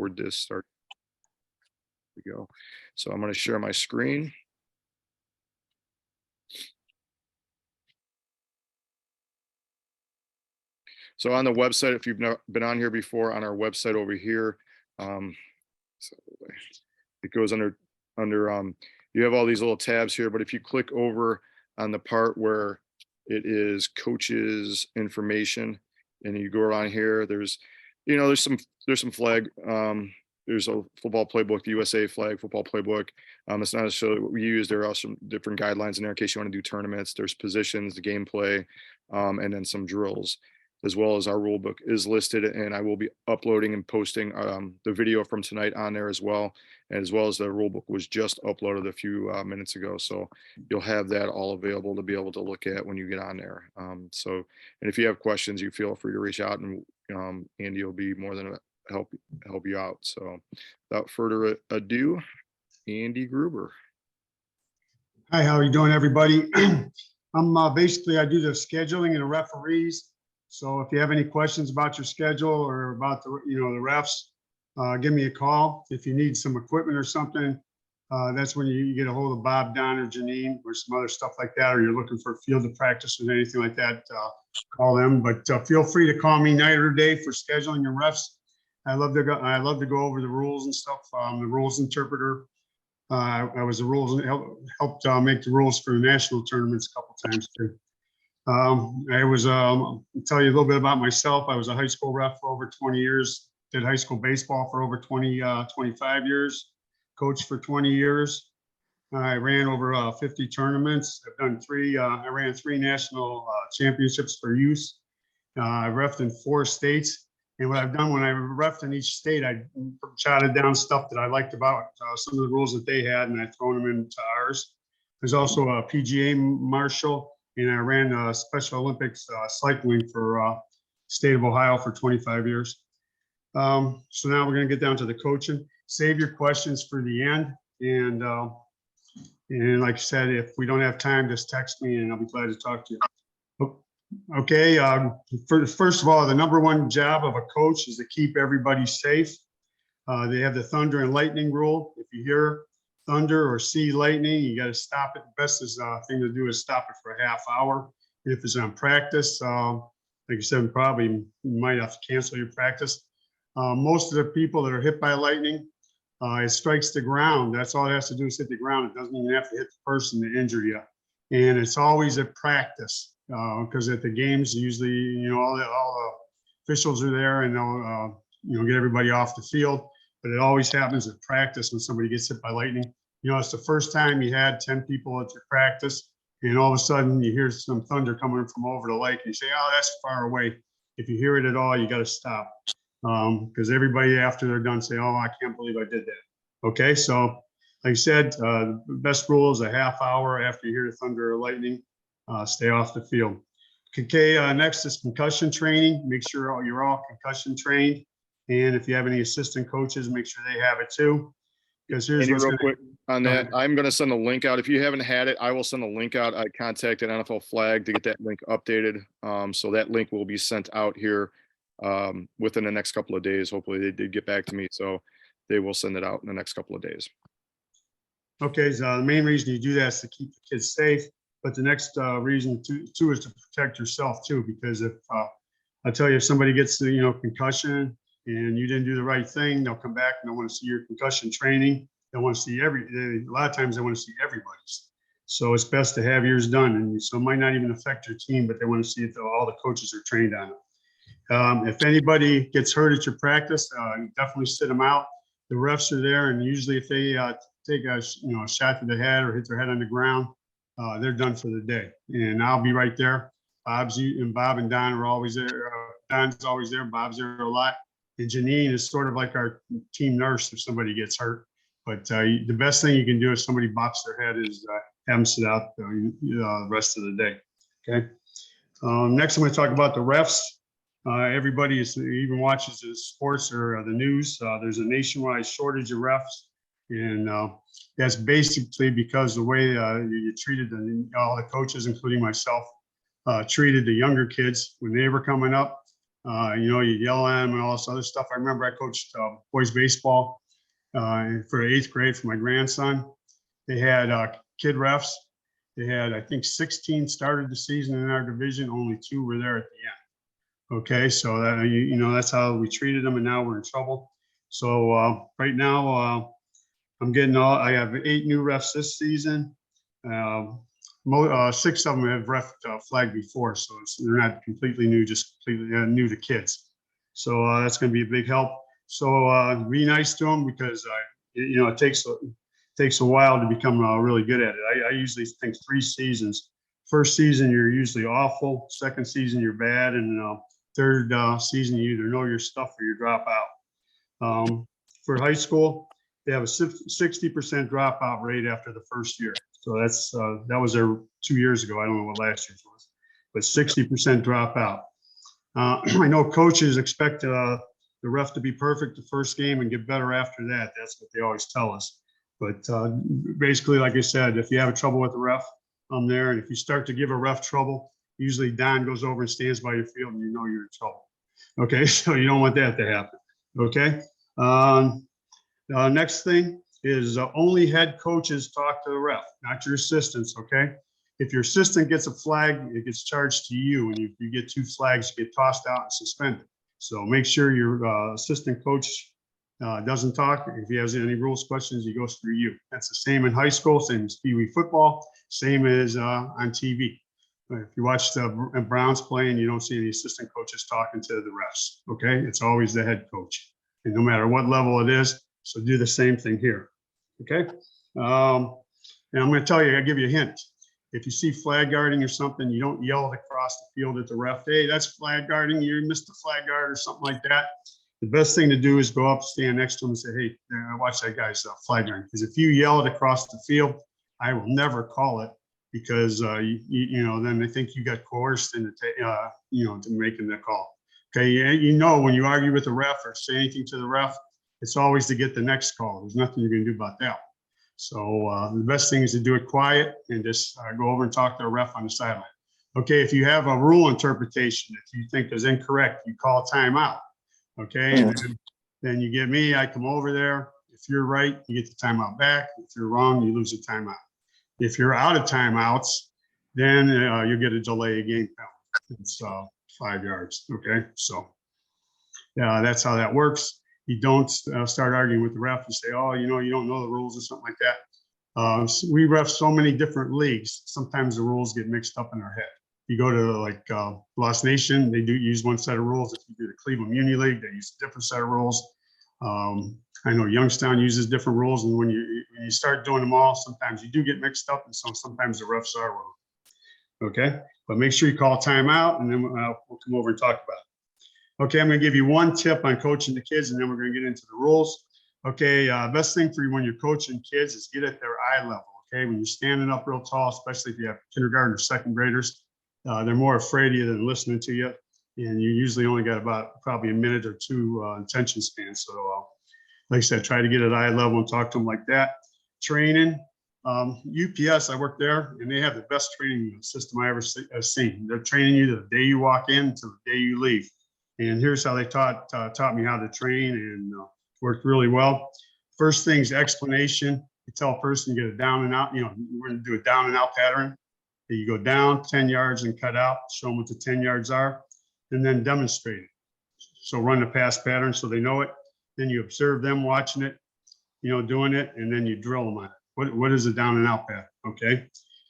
record this. Start. There we go. So I'm going to share my screen. So on the website, if you've not been on here before, on our website over here, so it goes under you have all these little tabs here, but if you click over on the part where it is coaches information and you go around here, there's some flag, there's a football playbook, the USA flag football playbook. It's not necessarily what we use. There are some different guidelines in there in case you want to do tournaments. There's positions, the gameplay, and then some drills, as well as our rule book is listed, and I will be uploading and posting the video from tonight on there as well as the rule book was just uploaded a few minutes ago. So you'll have that all available to be able to look at when you get on there. And if you have questions, you feel free to reach out, and Andy will be more than help you out. So without further ado, Andy Gruber. Hi, how are you doing, everybody? I'm basically, I do the scheduling and the referees. So if you have any questions about your schedule or about the refs, give me a call. If you need some equipment or something, that's when you get a hold of Bob, Don, or Janine, or some other stuff like that, or you're looking for a field of practice or anything like that, call them. But feel free to call me night or day for scheduling your refs. I love to go over the rules and stuff. The rules interpreter. I was the rules helped make the rules for the national tournaments a couple times too. I'll tell you a little bit about myself. I was a high school ref for over 20 years, did high school baseball for over 25 years, coached for 20 years. I ran over 50 tournaments. I've done I ran 3 national championships for youth. I refed in 4 states. And what I've done when I refed in each state, I jotted down stuff that I liked about some of the rules that they had, and I thrown them into ours. There's also a PGA marshal, and I ran Special Olympics cycling for state of Ohio for 25 years. So now we're going to get down to the coaching. Save your questions for the end. And like I said, if we don't have time, just text me and I'll be glad to talk to you. Okay, first of all, the #1 job of a coach is to keep everybody safe. They have the thunder and lightning rule. If you hear thunder or see lightning, you got to stop it. The best thing to do is stop it for a half hour. If it's on practice, like you said, probably you might have to cancel your practice. Most of the people that are hit by lightning, it strikes the ground. That's all it has to do is hit the ground. It doesn't even have to hit the person to injure you. And it's always at practice, because at the games, usually, all the officials are there and they'll, get everybody off the field. But it always happens at practice when somebody gets hit by lightning. It's the first time you had 10 people at your practice, and all of a sudden you hear some thunder coming from over the lake. And you say, "Oh, that's far away." If you hear it at all, you got to stop, because everybody after they're done say, "Oh, I can't believe I did that." Okay, so like I said, the best rule is a half hour after you hear the thunder or lightning. Stay off the field. Okay, next is concussion training. Make sure you're all concussion trained. And if you have any assistant coaches, make sure they have it too. Because here's what's real quick on that. I'm going to send a link out. If you haven't had it, I will send a link out. I contacted NFL Flag to get that link updated. So that link will be sent out here within the next couple of days. Hopefully they did get back to me. So they will send it out in the next couple of days. Okay, so the main reason you do that is to keep the kids safe. But the next reason too is to protect yourself too, because if I tell you, if somebody gets the concussion and you didn't do the right thing, they'll come back and they'll want to see your concussion training. They want to see a lot of times they want to see everybody's. So it's best to have yours done. And so it might not even affect your team, but they want to see if all the coaches are trained on it. If anybody gets hurt at your practice, definitely sit them out. The refs are there, and usually if they take a shot to the head or hit their head on the ground, they're done for the day. And I'll be right there. Bob and Don are always there. Don's always there. Bob's there a lot. And Janine is sort of like our team nurse if somebody gets hurt. But the best thing you can do if somebody bops their head is have them sit out the rest of the day. Okay. Next, I'm going to talk about the refs. Everybody even watches the sports or the news. There's a nationwide shortage of refs. And that's basically because the way you treated all the coaches, including myself, treated the younger kids when they were coming up. You yell at them and all this other stuff. I remember I coached boys baseball for the 8th grade for my grandson. They had kid refs. They had, I think, 16 started the season in our division. Only 2 were there at the end. Okay, so that that's how we treated them, and now we're in trouble. So right now, I have 8 new refs this season. 6 of them have ref flagged before, so they're not completely new, just completely new to kids. So that's going to be a big help. So be nice to them, because it takes a while to become really good at it. I usually think 3 seasons. First season you're usually awful. Second season you're bad, and third season you either know your stuff or you drop out. For high school, they have a 60% dropout rate after the first year. So that was there 2 years ago. I don't know what last year's was, but 60% dropout. I know coaches expect the ref to be perfect the first game and get better after that. That's what they always tell us. But basically, like I said, if you have trouble with the ref, I'm there. And if you start to give a ref trouble, usually Don goes over and stands by your field, and you know you're in trouble. Okay, so you don't want that to happen. Okay. Next thing is only head coaches talk to the ref, not your assistants. Okay. If your assistant gets a flag, it gets charged to you, and if you get 2 flags, you get tossed out and suspended. So make sure your assistant coach doesn't talk. If he has any rules questions, he goes through you. That's the same in high school, same as Pee Wee football, same as on TV. If you watch the Browns playing, you don't see any assistant coaches talking to the refs. Okay, it's always the head coach, and no matter what level it is. So do the same thing here. Okay, and I'm going to tell you, I'll give you a hint. If you see flag guarding or something, you don't yell across the field at the ref, "Hey, that's flag guarding. You missed the flag guard," or something like that. The best thing to do is go up, stand next to him, and say, "Hey, watch that guy's flag guarding." Because if you yell it across the field, I will never call it, because then they think you got coerced into to making the call. Okay, when you argue with the ref or say anything to the ref, it's always to get the next call. There's nothing you're going to do about that. So the best thing is to do it quiet and just go over and talk to a ref on the sideline. Okay, if you have a rule interpretation that you think is incorrect, you call timeout. Okay, and then you get me, I come over there. If you're right, you get the timeout back. If you're wrong, you lose the timeout. If you're out of timeouts, then you'll get a delay of game penalty. It's 5 yards. Okay, so that's how that works. You don't start arguing with the ref. You say, "Oh, you don't know the rules," or something like that. We ref so many different leagues. Sometimes the rules get mixed up in our head. You go to Lost Nation, they do use one set of rules. If you do the Cleveland Muni League, they use a different set of rules. I know Youngstown uses different rules, and when you start doing them all, sometimes you do get mixed up, and sometimes the refs are wrong. Okay, but make sure you call timeout, and then we'll come over and talk about it. Okay, I'm going to give you one tip on coaching the kids, and then we're going to get into the rules. Okay, best thing for you when you're coaching kids is get at their eye level. Okay, when you're standing up real tall, especially if you have kindergarten or second graders, they're more afraid of you than listening to you, and you usually only got about probably a minute or 2 attention span. So, like I said, try to get at eye level and talk to them like that. Training, UPS, I work there, and they have the best training system I ever seen. They're training you the day you walk in to the day you leave. And here's how they taught me how to train, and worked really well. First thing's explanation. You tell a person you get a down and out. We're going to do a down and out pattern. You go down 10 yards and cut out. Show them what the 10 yards are, and then demonstrate it. So run the pass pattern so they know it. Then you observe them watching it, doing it, and then you drill them on it. What is a down and out pattern? Okay.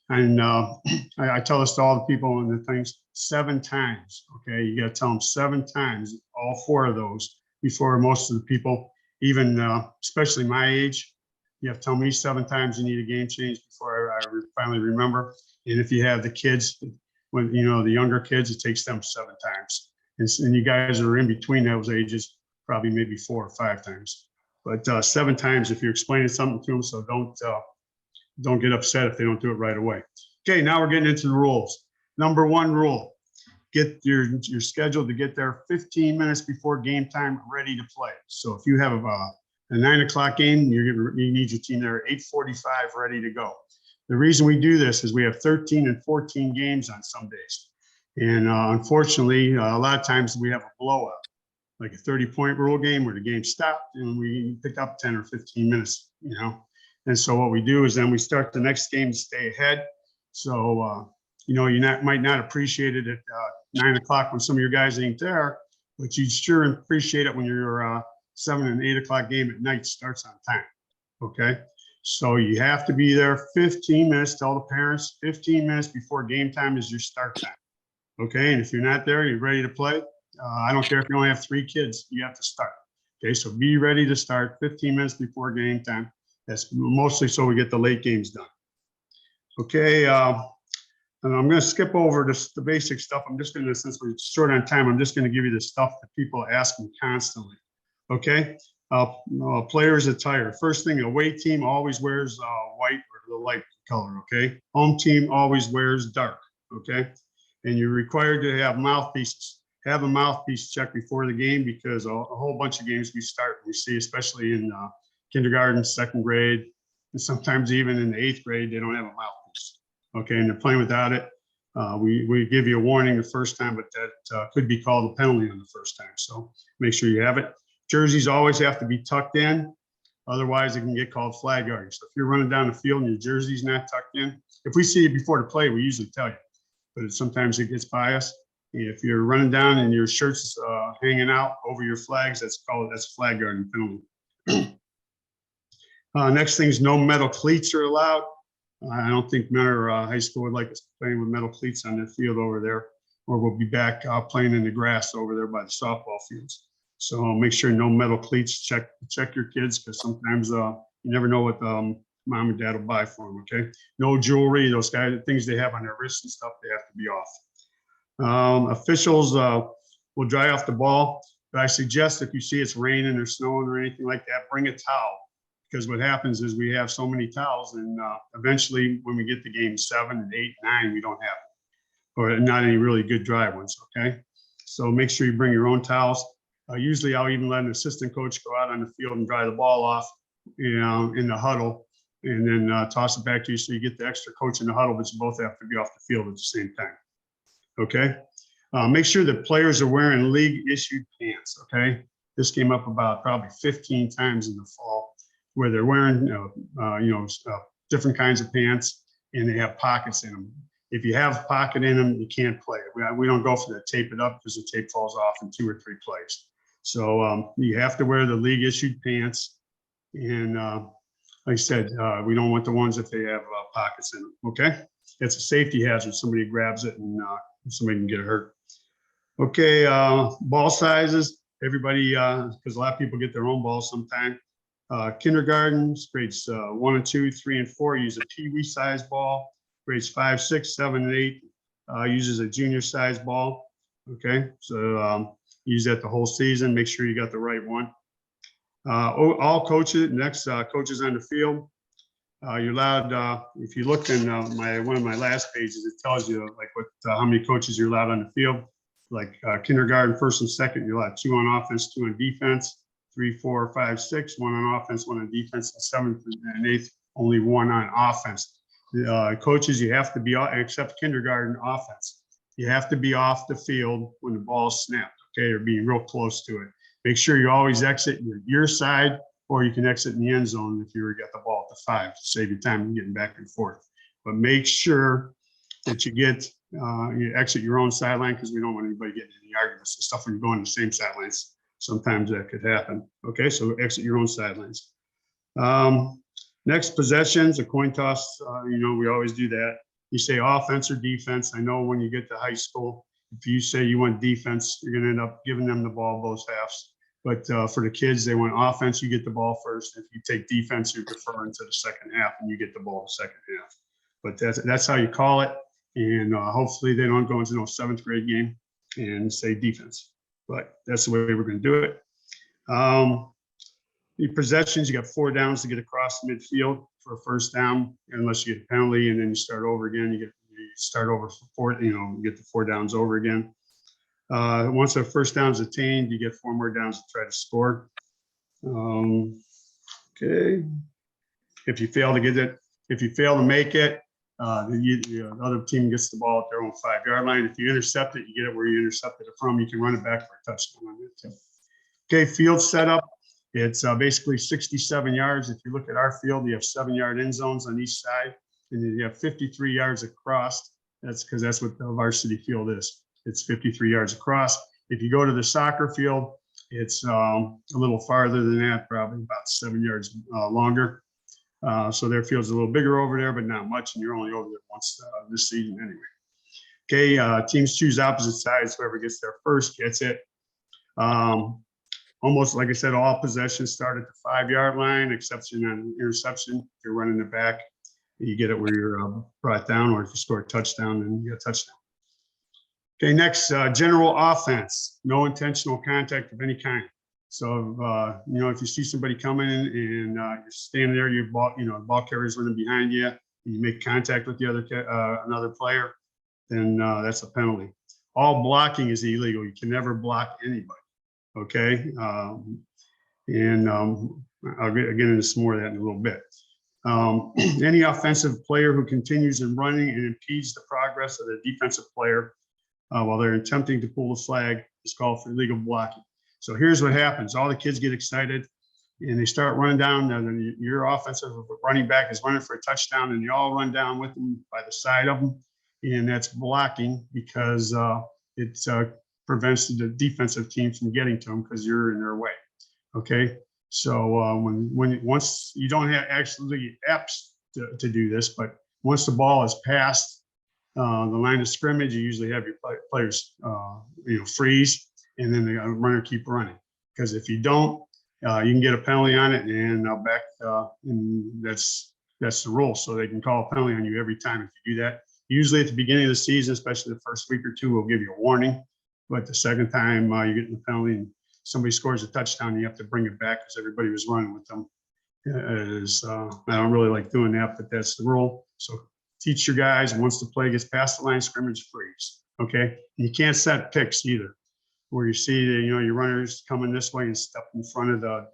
And I tell this to all the people in the things 7 times. Okay, you got to tell them 7 times, all 4 of those, before most of the people, even especially my age, you have to tell me 7 times you need a game change before I finally remember. And if you have the kids, when the younger kids, it takes them 7 times. And you guys are in between those ages, probably maybe 4 or 5 times. But 7 times if you're explaining something to them, so don't get upset if they don't do it right away. Okay, now we're getting into the rules. Number 1 rule, get your schedule to get there 15 minutes before game time, ready to play. So if you have a 9 o'clock game, you need your team there at 8:45, ready to go. The reason we do this is we have 13 and 14 games on some days. And unfortunately, a lot of times we have a blowout, like a 30-point rule game where the game stopped and we pick up 10 or 15 minutes, And so what we do is then we start the next game to stay ahead. So, you might not appreciate it at 9 o'clock when some of your guys ain't there, but you sure appreciate it when your 7 and 8 o'clock game at night starts on time. Okay. So you have to be there 15 minutes, tell the parents 15 minutes before game time is your start time. Okay. And if you're not there, you're ready to play. I don't care if you only have 3 kids, you have to start. Okay. So be ready to start 15 minutes before game time. That's mostly so we get the late games done. Okay. And I'm going to skip over the basic stuff. I'm just going to, since we're short on time, I'm just going to give you the stuff that people ask me constantly. Okay. Players attire. First thing, away team always wears white or the light color. Okay. Home team always wears dark. Okay. And you're required to have mouthpieces. Have a mouthpiece check before the game because a whole bunch of games we see, especially in kindergarten, second grade, and sometimes even in the 8th grade, they don't have a mouthpiece. Okay, and they're playing without it. We give you a warning the first time, but that could be called a penalty on the first time. So make sure you have it. Jerseys always have to be tucked in. Otherwise, it can get called flag guarding. So if you're running down the field and your jersey's not tucked in, if we see it before the play, we usually tell you, but sometimes it gets by us. If you're running down and your shirt's hanging out over your flags, that's flag guarding penalty. Next thing is no metal cleats are allowed. I don't think Menor High School would like us playing with metal cleats on their field over there, or we'll be back playing in the grass over there by the softball fields. So make sure no metal cleats. Check your kids because sometimes you never know what mom and dad will buy for them. Okay, no jewelry, those things they have on their wrists and stuff, they have to be off. Officials will dry off the ball, but I suggest if you see it's raining or snowing or anything like that, bring a towel. Because what happens is we have so many towels, and eventually, when we get to game 7 and 8, 9, we don't have it, or not any really good dry ones. Okay, so make sure you bring your own towels. Usually, I'll even let an assistant coach go out on the field and dry the ball off, in the huddle, and then toss it back to you, so you get the extra coach in the huddle, but you both have to be off the field at the same time. Okay, make sure that players are wearing league-issued pants. Okay, this came up about probably 15 times in the fall, where they're wearing, different kinds of pants and they have pockets in them. If you have a pocket in them, you can't play. We don't go for the tape it up because the tape falls off in 2 or 3 plays. So you have to wear the league issued pants. And like I said, we don't want the ones if they have pockets in them. Okay. It's a safety hazard. Somebody grabs it and somebody can get hurt. Okay. Ball sizes. Everybody, because a lot of people get their own balls sometimes. Kindergarten, grades 1 and 2, 3 and 4 use a pee-wee size ball. Grades 5, 6, 7, and 8 uses a junior size ball. Okay, so use that the whole season. Make sure you got the right one. All coaches, coaches on the field. You're allowed. If you look in one of my last pages, it tells you like how many coaches you're allowed on the field. Like kindergarten, 1st and 2nd, you're allowed 2 on offense, 2 on defense. 3, 4, 5, 6, 1 on offense, 1 on defense, and 7th and 8th, only 1 on offense. Coaches, you have to be, except kindergarten offense, you have to be off the field when the ball's snapped, okay, or being real close to it. Make sure you always exit your side, or you can exit in the end zone if you got the ball at the 5 to save you time getting back and forth. But make sure that you exit your own sideline because we don't want anybody getting any arguments and stuff when you're going the same sidelines. Sometimes that could happen. Okay, so exit your own sidelines. Next, possessions, a coin toss. We always do that. You say offense or defense. I know when you get to high school, if you say you want defense, you're going to end up giving them the ball both halves. But for the kids, they want offense, you get the ball first. If you take defense, you're deferring to the second half and you get the ball the second half. But that's how you call it. And hopefully they don't go into no 7th grade game and say defense. But that's the way we're going to do it. The possessions, you got 4 downs to get across midfield for a first down, unless you get a penalty, and then you start over again. You start over for 4, you get the 4 downs over again. Once a first down is attained, you get 4 more downs to try to score. Okay. If you fail to make it, the other team gets the ball at their own 5-yard line. If you intercept it, you get it where you intercepted it from. You can run it back for a touchdown on it too. Okay, field setup. It's basically 67 yards. If you look at our field, you have 7-yard end zones on each side, and then you have 53 yards across. That's because that's what the varsity field is. It's 53 yards across. If you go to the soccer field, it's a little farther than that, probably about 7 yards longer. So their field's a little bigger over there, but not much, and you're only over there once this season anyway. Okay, teams choose opposite sides. Whoever gets there first gets it. Almost like I said, all possessions start at the 5-yard line, exception on interception. If you're running it back, you get it where you're brought down, or if you score a touchdown, then you get a touchdown. Okay, next, general offense, no intentional contact of any kind. So, if you see somebody coming in and you're standing there, the ball carrier's running behind you, and you make contact with the other another player, then that's a penalty. All blocking is illegal. You can never block anybody. Okay, I'll get into some more of that in a little bit. Any offensive player who continues in running and impedes the progress of the defensive player while they're attempting to pull the flag is called for illegal blocking. So here's what happens. All the kids get excited and they start running down, and then your offensive running back is running for a touchdown, and you all run down with them by the side of them. And that's blocking because it prevents the defensive team from getting to them because you're in their way. Okay. So once you don't have actually apps to do this, but once the ball is past the line of scrimmage, you usually have your players freeze, and then the runner keep running. Because if you don't, you can get a penalty on it, and and that's the rule. So they can call a penalty on you every time if you do that. Usually at the beginning of the season, especially the first week or two, we'll give you a warning. But the second time you're getting the penalty and somebody scores a touchdown, you have to bring it back because everybody was running with them. I don't really like doing that, but that's the rule. So teach your guys, and once the play gets past the line of scrimmage, freeze. Okay, and you can't set picks either, where you see your runners coming this way and step in front of the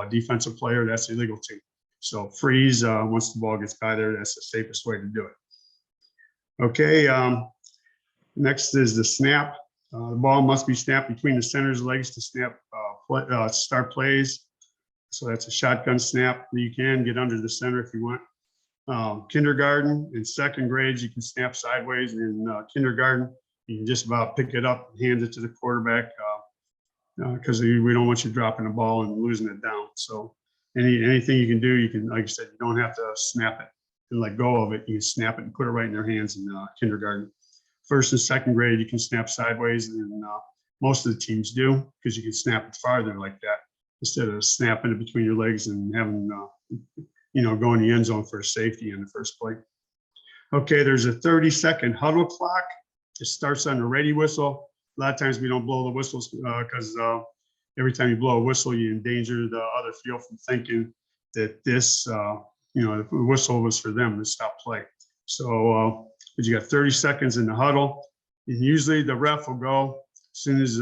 defensive player. That's illegal too. So freeze once the ball gets by there. That's the safest way to do it. Okay, next is the snap. The ball must be snapped between the center's legs to start plays. So that's a shotgun snap. You can get under the center if you want. Kindergarten and second grades, you can snap sideways. In kindergarten, you can just about pick it up and hand it to the quarterback because we don't want you dropping the ball and losing it down. So anything you can do, you can, like I said, you don't have to snap it and let go of it. You can snap it and put it right in their hands in kindergarten. First and second grade, you can snap sideways, and most of the teams do, because you can snap it farther like that instead of snapping it between your legs and having go in the end zone for a safety in the first play. Okay, there's a 30-second huddle clock. It starts on the ready whistle. A lot of times we don't blow the whistles because every time you blow a whistle, you endanger the other field from thinking that this, the whistle was for them to stop play. So, but you got 30 seconds in the huddle, and usually the ref will go as soon as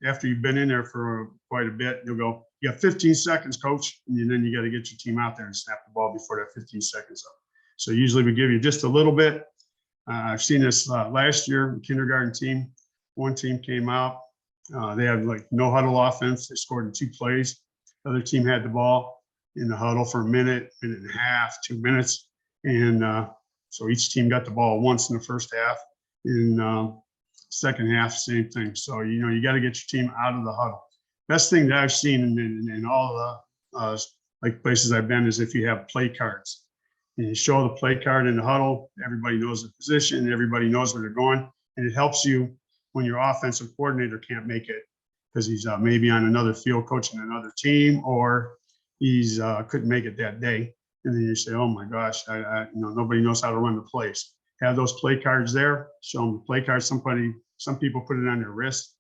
after you've been in there for quite a bit, you'll go, you got 15 seconds, coach, and then you got to get your team out there and snap the ball before that 15 seconds up. So usually we give you just a little bit. I've seen this last year, kindergarten team. One team came out, they had like no huddle offense. They scored in 2 plays. The other team had the ball in the huddle for a minute and a half, 2 minutes, and so each team got the ball once in the first half. In second half, same thing. So, you got to get your team out of the huddle. Best thing that I've seen in all the like places I've been is if you have play cards. And you show the play card in the huddle, everybody knows the position, everybody knows where they're going. And it helps you when your offensive coordinator can't make it because he's maybe on another field coaching another team, or he's couldn't make it that day. And then you say, oh my gosh, nobody knows how to run the plays. Have those play cards there, show them the play cards. Some people put it on their wrist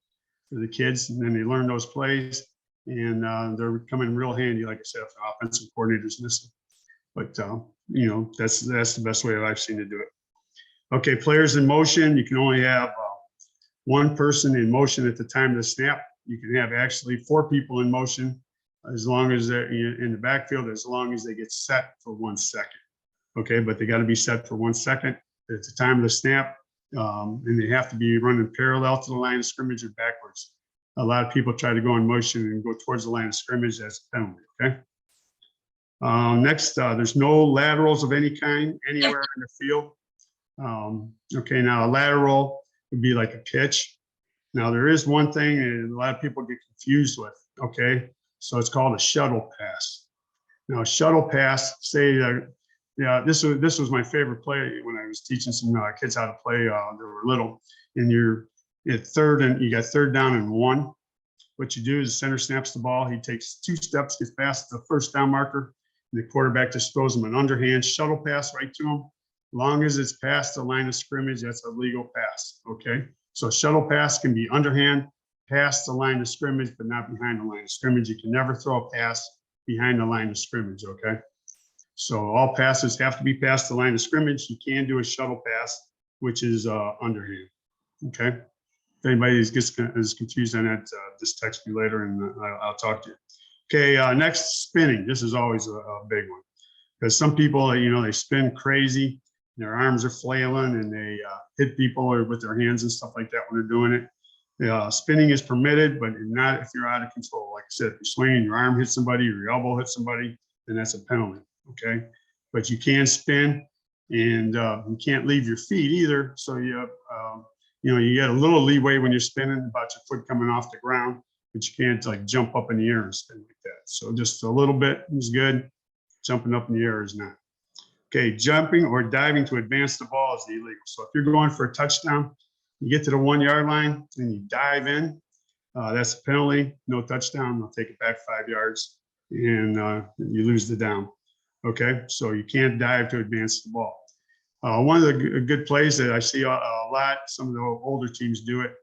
for the kids, and then they learn those plays, and they're coming real handy, like I said, if the offensive coordinator's missing. But, that's the best way that I've seen to do it. Okay, players in motion, you can only have one person in motion at the time of the snap. You can have actually 4 people in motion as long as they're in the backfield, as long as they get set for 1 second. Okay, but they got to be set for 1 second at the time of the snap. And they have to be running parallel to the line of scrimmage or backwards. A lot of people try to go in motion and go towards the line of scrimmage. That's a penalty, okay? Next, there's no laterals of any kind anywhere in the field. Okay, now a lateral would be like a pitch. Now there is one thing that a lot of people get confused with, okay? So it's called a shuttle pass. Now a shuttle pass, say, yeah, this was my favorite play when I was teaching some kids how to play. They were little, and you're at third and you got third down and 1. What you do is the center snaps the ball. He takes 2 steps, gets past the first down marker. And the quarterback just throws him an underhand shuttle pass right to him. Long as it's past the line of scrimmage, that's a legal pass. Okay. So a shuttle pass can be underhand, past the line of scrimmage, but not behind the line of scrimmage. You can never throw a pass behind the line of scrimmage. Okay. So all passes have to be past the line of scrimmage. You can do a shuttle pass, which is underhand. Okay. If anybody is confused on that, just text me later and I'll talk to you. Okay. Next, spinning. This is always a big one because some people, they spin crazy. Their arms are flailing and they hit people or with their hands and stuff like that when they're doing it. Spinning is permitted, but not if you're out of control. Like I said, if you're swinging, your arm hits somebody or your elbow hits somebody, then that's a penalty. Okay, but you can spin, and you can't leave your feet either. So you get a little leeway when you're spinning about your foot coming off the ground, but you can't like jump up in the air and spin like that. So just a little bit is good. Jumping up in the air is not. Okay, jumping or diving to advance the ball is illegal. So if you're going for a touchdown, you get to the 1 yard line and you dive in, that's a penalty. No touchdown. They'll take it back 5 yards, and you lose the down. Okay, so you can't dive to advance the ball. One of the good plays that I see a lot, some of the older teams do it,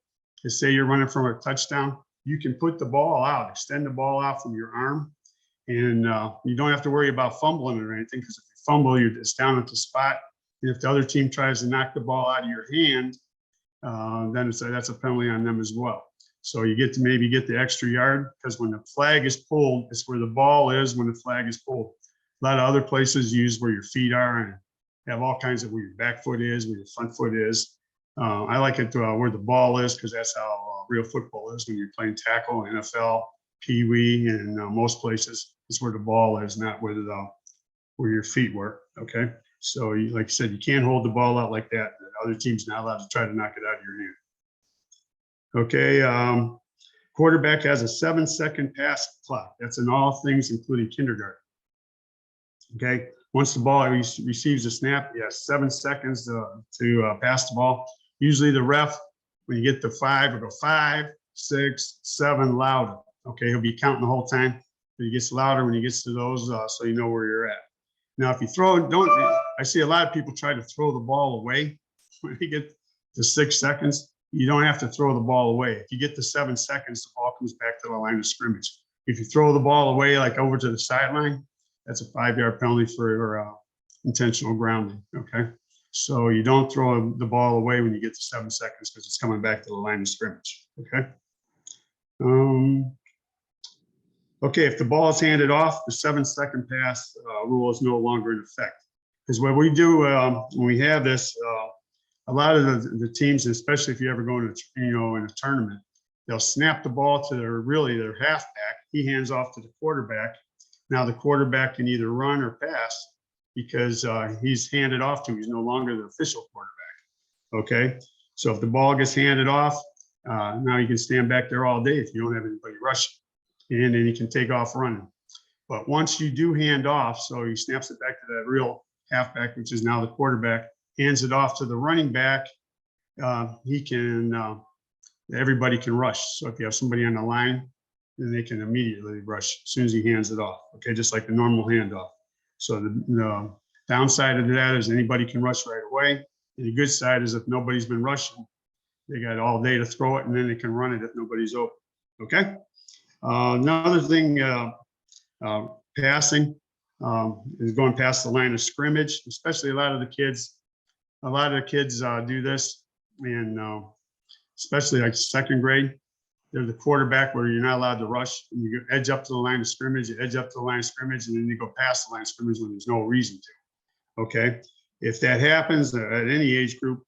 is say you're running from a touchdown, you can put the ball out, extend the ball out from your arm, and you don't have to worry about fumbling or anything, because if you fumble, it's down at the spot. And if the other team tries to knock the ball out of your hand, then that's a penalty on them as well. So you get to maybe get the extra yard, because when the flag is pulled, it's where the ball is when the flag is pulled. A lot of other places use where your feet are and have all kinds of where your back foot is, where your front foot is. I like it where the ball is, because that's how real football is when you're playing tackle, NFL, Pee Wee, and most places. It's where the ball is, not where your feet were. Okay, so like I said, you can't hold the ball out like that. The other team's not allowed to try to knock it out of your hand. Okay, quarterback has a 7-second pass clock. That's in all things, including kindergarten. Okay, once the ball receives a snap, he has 7 seconds to pass the ball. Usually the ref, when you get to 5, will go 5, 6, 7, louder. Okay, he'll be counting the whole time. But he gets louder when he gets to those, so you know where you're at. Now, if you I see a lot of people try to throw the ball away when you get to 6 seconds. You don't have to throw the ball away. If you get to 7 seconds, the ball comes back to the line of scrimmage. If you throw the ball away, like over to the sideline, that's a 5-yard penalty for intentional grounding. Okay, so you don't throw the ball away when you get to 7 seconds, because it's coming back to the line of scrimmage. Okay. Okay, if the ball is handed off, the 7-second pass rule is no longer in effect. Because what we do when we have this, a lot of the teams, especially if you ever go in a tournament, they'll snap the ball to their halfback. He hands off to the quarterback. Now the quarterback can either run or pass, because he's handed off to. He's no longer the official quarterback. Okay, so if the ball gets handed off, now you can stand back there all day if you don't have anybody rushing, and then you can take off running. But once you do hand off, so he snaps it back to that real halfback, which is now the quarterback, hands it off to the running back, everybody can rush. So if you have somebody on the line, then they can immediately rush as soon as he hands it off. Okay, just like the normal handoff. So the downside of that is anybody can rush right away. And the good side is if nobody's been rushing, they got all day to throw it, and then they can run it if nobody's open. Okay. Another thing, passing is going past the line of scrimmage, especially a lot of the kids do this, and especially like 2nd grade. They're the quarterback where you're not allowed to rush. And you edge up to the line of scrimmage, and then you go past the line of scrimmage when there's no reason to. Okay, if that happens at any age group,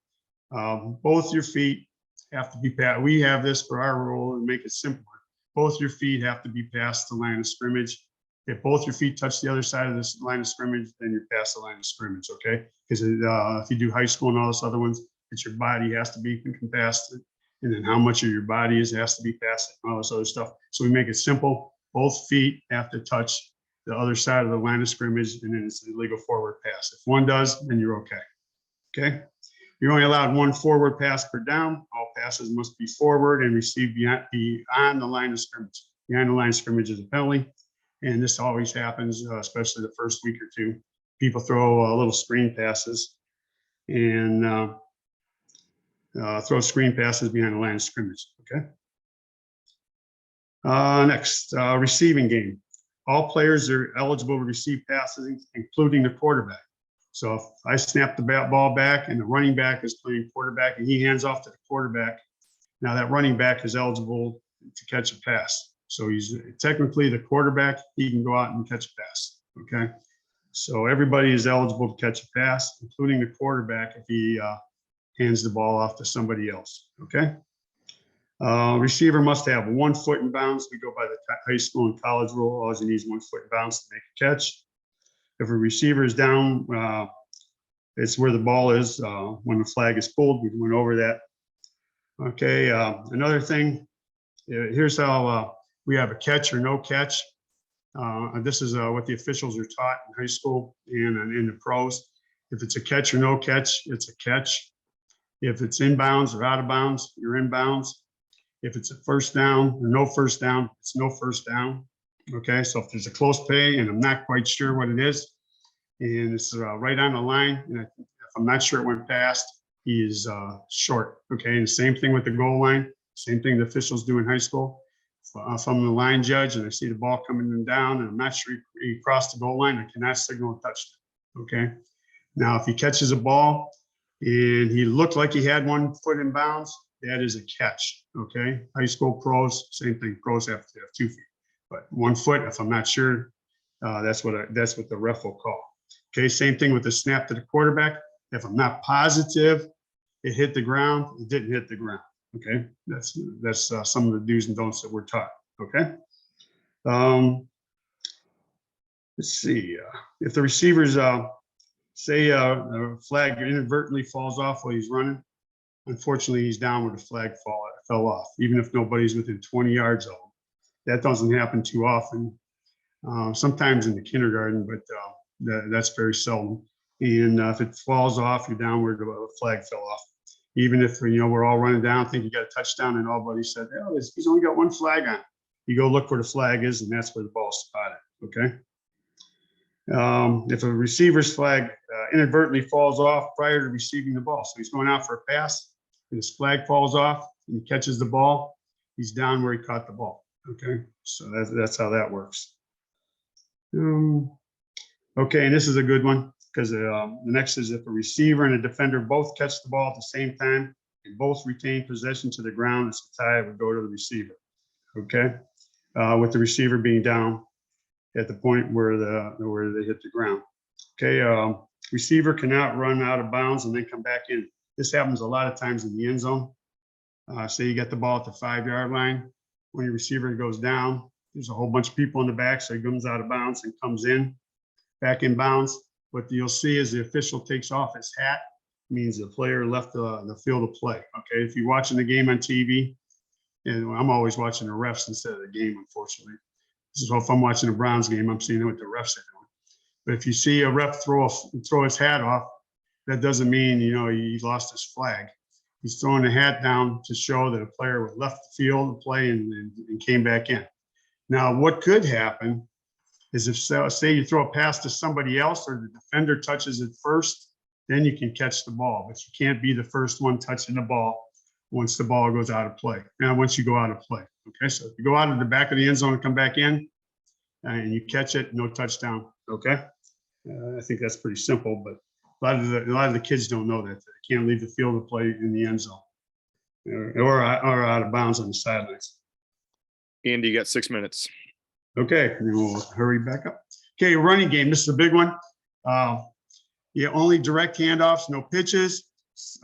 both your feet have to be passed. We have this for our rule and make it simpler. Both your feet have to be past the line of scrimmage. If both your feet touch the other side of this line of scrimmage, then you're past the line of scrimmage, okay? Because if you do high school and all those other ones, it's your body has to be past it, and then how much of your body has to be past it, and all this other stuff. So we make it simple. Both feet have to touch the other side of the line of scrimmage, and then it's a legal forward pass. If one does, then you're okay. Okay? You're only allowed one forward pass per down. All passes must be forward and received beyond the line of scrimmage. Behind the line of scrimmage is a penalty. And this always happens, especially the first week or two. People throw little screen passes and throw screen passes behind the line of scrimmage, okay? Next, receiving game. All players are eligible to receive passes, including the quarterback. So if I snap the ball back and the running back is playing quarterback and he hands off to the quarterback, now that running back is eligible to catch a pass. So he's technically the quarterback, he can go out and catch a pass, okay? So everybody is eligible to catch a pass, including the quarterback if he hands the ball off to somebody else, okay? Receiver must have 1 foot in bounds. We go by the high school and college rule. All he needs 1 foot in bounds to make a catch. If a receiver is down, it's where the ball is when the flag is pulled. We went over that. Okay, another thing, here's how we have a catch or no catch. This is what the officials are taught in high school and in the pros. If it's a catch or no catch, it's a catch. If it's in bounds or out of bounds, you're in bounds. If it's a first down or no first down, it's no first down. Okay, so if there's a close play and I'm not quite sure what it is, and it's right on the line, and if I'm not sure it went past, he is short. Okay, and the same thing with the goal line, same thing the officials do in high school. If I'm the line judge and I see the ball coming down and I'm not sure he crossed the goal line, I cannot signal a touchdown. Okay, now if he catches a ball and he looked like he had 1 foot in bounds, that is a catch. Okay, high school pros, same thing. Pros have to have 2 feet. But 1 foot, if I'm not sure, that's what the ref will call. Okay, same thing with the snap to the quarterback. If I'm not positive it hit the ground, it didn't hit the ground. Okay, that's some of the do's and don'ts that we're taught. Okay, let's see. If the receivers say a flag inadvertently falls off while he's running, unfortunately he's down where the flag fell off, even if nobody's within 20 yards of him. That doesn't happen too often. Sometimes in the kindergarten, but that's very seldom. And if it falls off, you're down where the flag fell off. Even if we're all running down, think you got a touchdown, and all buddy said, "Oh, he's only got 1 flag on." You go look where the flag is, and that's where the ball's spotted. Okay. If a receiver's flag inadvertently falls off prior to receiving the ball, so he's going out for a pass, and his flag falls off, and he catches the ball, he's down where he caught the ball. Okay, so that's how that works. Okay, and this is a good one because the next is if a receiver and a defender both catch the ball at the same time and both retain possession to the ground, it's a tie. It would go to the receiver. Okay, with the receiver being down at the point where they hit the ground. Okay, receiver cannot run out of bounds and then come back in. This happens a lot of times in the end zone. Say you get the ball at the 5-yard line. When your receiver goes down, there's a whole bunch of people in the back, so he comes out of bounds and comes in, back in bounds. What you'll see is the official takes off his hat, means the player left the field of play. Okay, if you're watching the game on TV, and I'm always watching the refs instead of the game, unfortunately. So if I'm watching a Browns game, I'm seeing what the refs are doing. But if you see a ref throw his hat off, that doesn't mean he lost his flag. He's throwing the hat down to show that a player left the field to play and came back in. Now, what could happen is if, say, you throw a pass to somebody else or the defender touches it first, then you can catch the ball, but you can't be the first one touching the ball once the ball goes out of play. Now, once you go out of play. Okay, so if you go out of the back of the end zone and come back in and you catch it, no touchdown. Okay, I think that's pretty simple, but a lot of the kids don't know that. They can't leave the field of play in the end zone or out of bounds on the sidelines. Andy, you got 6 minutes. Okay, and we'll hurry back up. Okay, running game. This is a big one. Yeah, only direct handoffs, no pitches.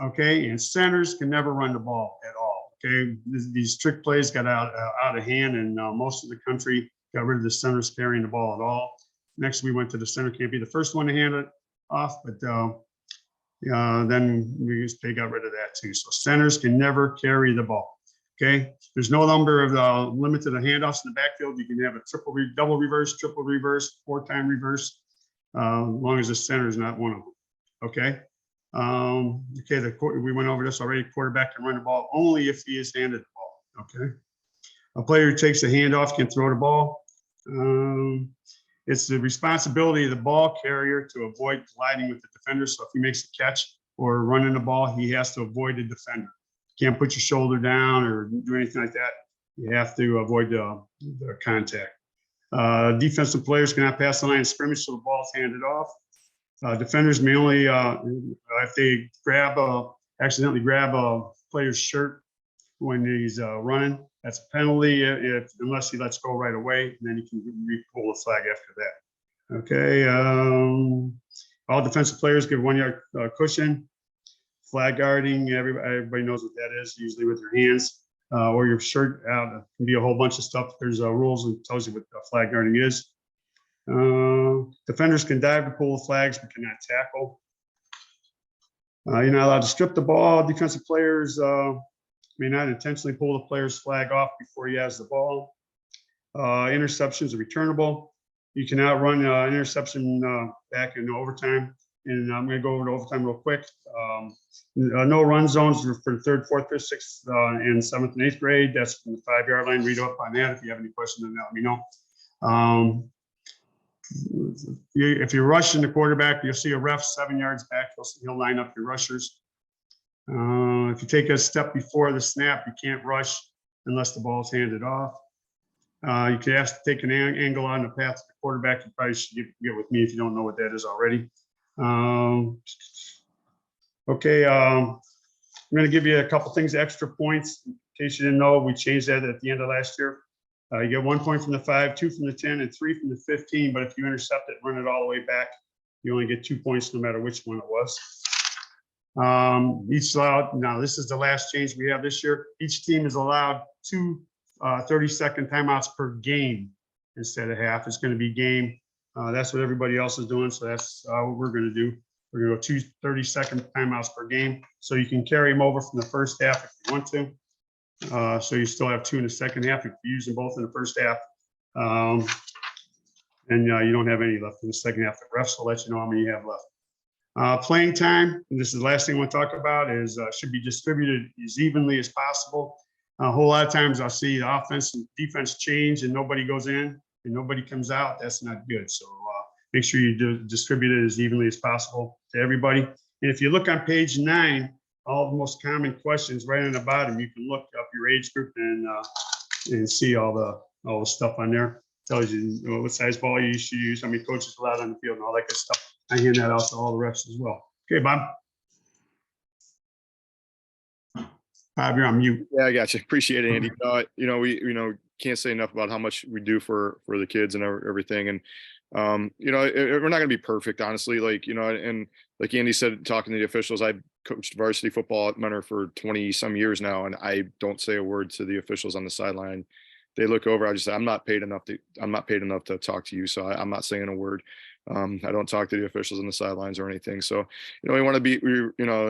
Okay, and centers can never run the ball at all. Okay, these trick plays got out of hand, and most of the country got rid of the centers carrying the ball at all. Next, we went to the center can't be the first one to hand it off, but then they got rid of that too. So centers can never carry the ball. Okay, there's no number of limit to the handoffs in the backfield. You can have a double reverse, triple reverse, 4-time reverse, as long as the center is not one of them. Okay. Okay, we went over this already. Quarterback can run the ball only if he is handed the ball. Okay. A player who takes the handoff can throw the ball. It's the responsibility of the ball carrier to avoid colliding with the defender. So if he makes a catch or running the ball, he has to avoid the defender. Can't put your shoulder down or do anything like that. You have to avoid the contact. Defensive players cannot pass the line of scrimmage, so the ball is handed off. Defenders may only, if they accidentally grab a player's shirt when he's running, that's a penalty unless he lets go right away, and then you can pull the flag after that. Okay. All defensive players get 1 yard cushion. Flag guarding, everybody knows what that is, usually with your hands or your shirt out. It can be a whole bunch of stuff. There's rules that tells you what flag guarding is. Defenders can dive to pull the flags, but cannot tackle. You're not allowed to strip the ball. Defensive players may not intentionally pull the player's flag off before he has the ball. Interceptions are returnable. You cannot run interception back in overtime. And I'm going to go over to overtime real quick. No run zones for the 3rd, 4th, 5th, 6th, and 7th and 8th grade. That's from the 5-yard line. Read up on that. If you have any questions on that, let me know. If you're rushing the quarterback, you'll see a ref 7 yards back. He'll line up your rushers. If you take a step before the snap, you can't rush unless the ball is handed off. You can ask to take an angle on the path to the quarterback. You probably should get with me if you don't know what that is already. Okay, I'm going to give you a couple things, extra points. In case you didn't know, we changed that at the end of last year. You get 1 point from the 5, 2 from the 10, and 3 from the 15. But if you intercept it, run it all the way back, you only get 2 points no matter which one it was. Each allowed, now this is the last change we have this year. Each team is allowed 2 30-second timeouts per game instead of half. It's going to be game. That's what everybody else is doing. So that's what we're going to do. We're going to go 2 30-second timeouts per game. So you can carry them over from the first half if you want to. So you still have 2 in the second half if you use them both in the first half. And you don't have any left in the second half. The refs will let you know how many you have left. Playing time, and this is the last thing we'll talk about, is should be distributed as evenly as possible. A whole lot of times I'll see the offense and defense change and nobody goes in and nobody comes out. That's not good. So make sure you distribute it as evenly as possible to everybody. And if you look on page 9, all the most common questions right on the bottom, you can look up your age group and see all the stuff on there. It tells you what size ball you should use, how many coaches allowed on the field, and all that good stuff. I hand that out to all the refs as well. Okay, Bob. Bob, you're on mute. Yeah, I got you. Appreciate it, Andy. We can't say enough about how much we do for the kids and everything. And we're not going to be perfect, honestly. And like Andy said, talking to the officials, I've coached varsity football at Mentor for 20 some years now, and I don't say a word to the officials on the sideline. They look over. I just say, I'm not paid enough to talk to you, so I'm not saying a word. I don't talk to the officials on the sidelines or anything. So, we want to be,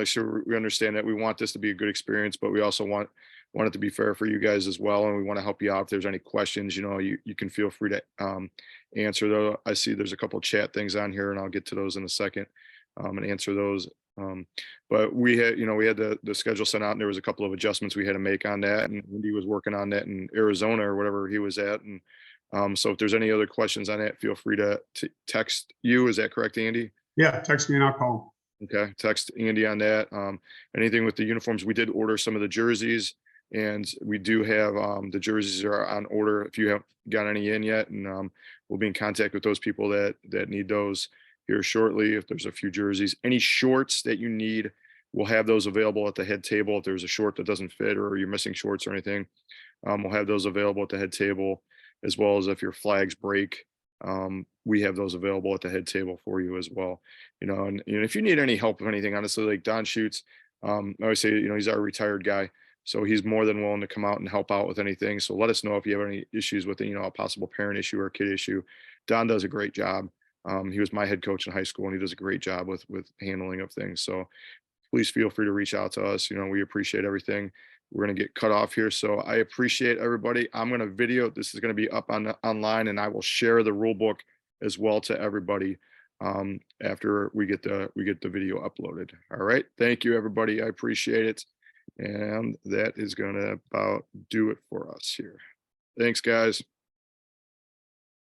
sure we understand that we want this to be a good experience, but we also want it to be fair for you guys as well. And we want to help you out. If there's any questions, you can feel free to answer those. I see there's a couple of chat things on here, and I'll get to those in a second and answer those. But we had the schedule sent out, and there was a couple of adjustments we had to make on that. And Andy was working on that in Arizona or whatever he was at. And so if there's any other questions on that, feel free to text you. Is that correct, Andy? Yeah, text me and I'll call. Okay, text Andy on that. Anything with the uniforms, we did order some of the jerseys, and we do have the jerseys are on order if you haven't got any in yet. And we'll be in contact with those people that need those here shortly. If there's a few jerseys, any shorts that you need, we'll have those available at the head table. If there's a short that doesn't fit or you're missing shorts or anything, we'll have those available at the head table, as well as if your flags break we have those available at the head table for you as well. And if you need any help with anything, honestly, like Don Shoots, I always say, he's our retired guy. So he's more than willing to come out and help out with anything. So let us know if you have any issues with, a possible parent issue or kid issue. Don does a great job. He was my head coach in high school, and he does a great job with handling of things. So please feel free to reach out to us. We appreciate everything. We're going to get cut off here. So I appreciate everybody. I'm going to video. This is going to be up online, and I will share the rule book as well to everybody after we get the video uploaded. All right. Thank you, everybody. I appreciate it. And that is going to about do it for us here. Thanks, guys.